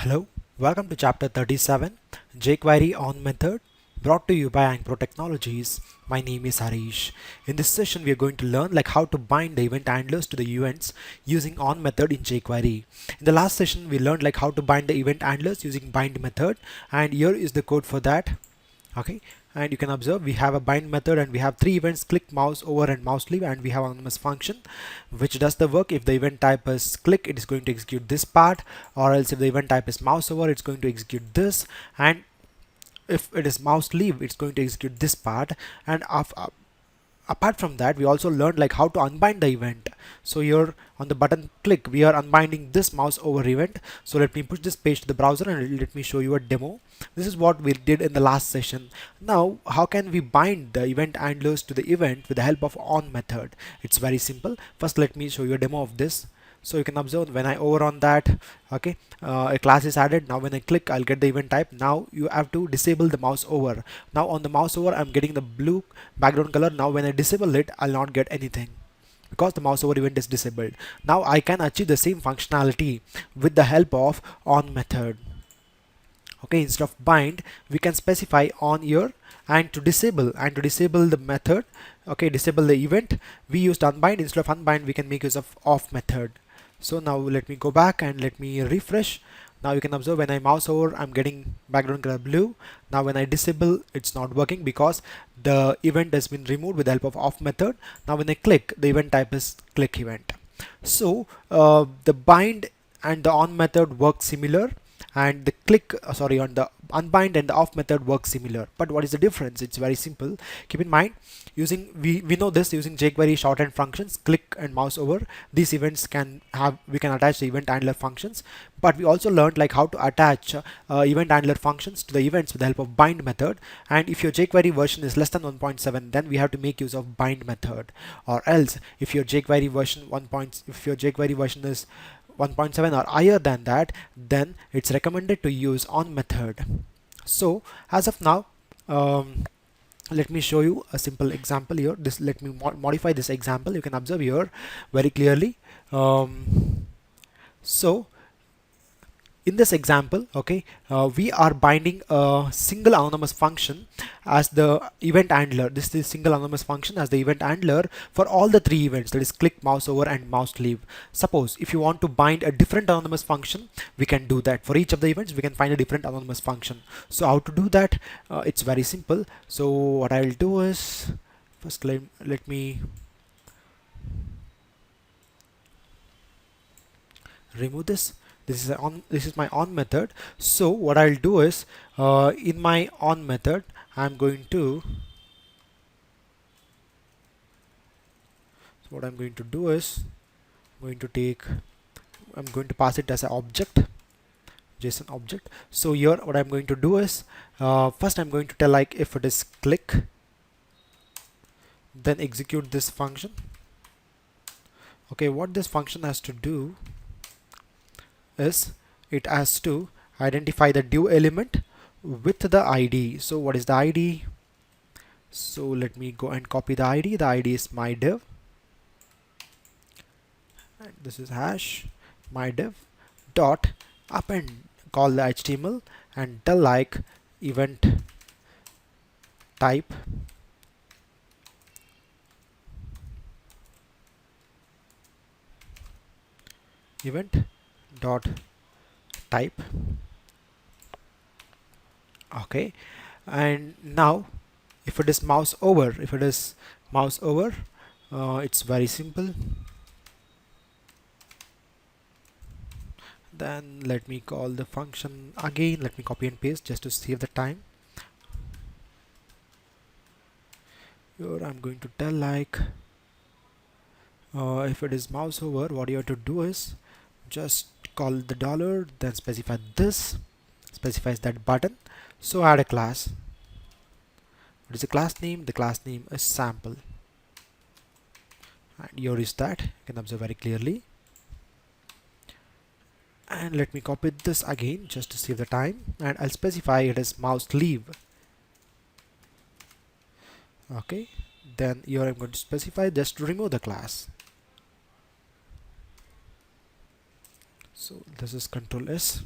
Hello, welcome to chapter 37, jQuery on method, brought to you by Ankpro Technologies. My name is Harish. In this session, we are going to learn how to bind the event handlers to the events using on method in jQuery. In the last session, we learned how to bind the event handlers using bind method, and here is the code for that. Okay, and you can observe we have a bind method and we have three events: click, mouse over, and mouse leave, and we have anonymous function which does the work. If the event type is click, it is going to execute this part, or else if the event type is mouse over, it's going to execute this, and if it is mouse leave, it's going to execute this part. And apart from that, we also learned how to unbind the event. So here on the button click, we are unbinding this mouse over event. So let me push this page to the browser and let me show you a demo. This is what we did in the last session. Now how can we bind the event handlers to the event with the help of on method? It's very simple. First let me show you a demo of this. So you can observe when I over on that, okay, a class is added. Now when I click, I'll get the event type. Now you have to disable the mouse over. Now on the mouse over, I'm getting the blue background color. Now when I disable it, I'll not get anything because the mouse over event is disabled. Now I can achieve the same functionality with the help of on method. Okay, instead of bind, we can specify on here, and to disable the method, okay, disable the event, we used unbind. Instead of unbind, we can make use of off method. So now let me go back and let me refresh. Now you can observe when I mouse over, I'm getting background color blue. Now when I disable, it's not working because the event has been removed with the help of off method. Now when I click, the event type is click event. So the bind and the on method work similar, and the click on the unbind and the off method work similar. But what is the difference? It's very simple. Keep in mind, using we know this, using jQuery shorthand functions, click and mouse over, these events we can attach the event handler functions. But we also learned how to attach event handler functions to the events with the help of bind method. And if your jQuery version is less than 1.7, then we have to make use of bind method. Or else if your jQuery version is 1.7 or higher than that, then it's recommended to use on method. So as of now, let me show you a simple example here. Let me modify this example. You can observe here very clearly. So in this example, okay, we are binding a single anonymous function as the event handler. This is single anonymous function as the event handler for all the three events, that is click, mouse over, and mouse leave. Suppose if you want to bind a different anonymous function, we can do that. For each of the events, we can find a different anonymous function. So how to do that? It's very simple. So what I'll do is, first let me remove this. This is my on method. So what I'll do is, in my on method, I'm going to what I'm going to do is, I'm going to pass it as an object, JSON object. So here what I'm going to do is, first I'm going to tell if it is click, then execute this function. Okay, what this function has to do is, it has to identify the div element with the ID. So what is the ID? So let me go and copy the ID. The ID is my div, and this is hash my div dot append, call the HTML and tell event type event dot type. Okay, and now if it is mouse over, it's very simple. Then let me call the function again. Let me copy and paste just to save the time. Here I'm going to tell if it is mouse over, what you have to do is just call the dollar, then specify this, specifies that button. So add a class. What is the class name? The class name is sample, and here is that. You can observe very clearly. And let me copy this again just to save the time, and I'll specify it as mouse leave. Okay, then here I'm going to specify just to remove the class. So this is Control S.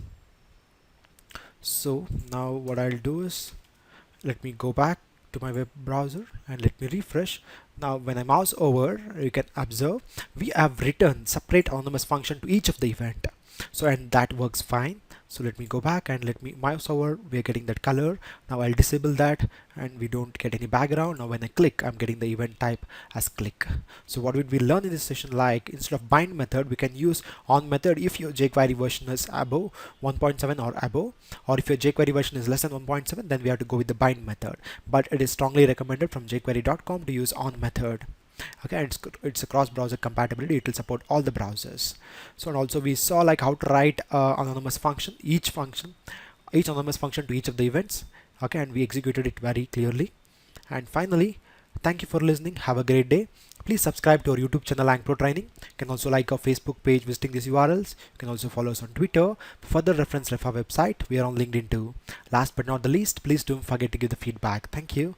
So now what I'll do is, let me go back to my web browser and let me refresh. Now when I mouse over, you can observe we have written separate anonymous function to each of the event. So and that works fine. So let me go back and let me mouse over. We are getting that color. Now I'll disable that and we don't get any background. Now when I click, I'm getting the event type as click. So what would we learn in this session? Like instead of bind method, we can use on method if your jQuery version is above 1.7 or above, or if your jQuery version is less than 1.7, then we have to go with the bind method. But it is strongly recommended from jQuery.com to use on method. Okay, and it's a cross-browser compatibility. It will support all the browsers. So and also we saw like how to write anonymous function, each anonymous function to each of the events. Okay, and we executed it very clearly. And finally, thank you for listening. Have a great day. Please subscribe to our YouTube channel Ankpro Training. You can also like our Facebook page visiting these URLs. You can also follow us on Twitter. For further reference, refer our website. We are on LinkedIn too. Last but not the least, please don't forget to give the feedback. Thank you.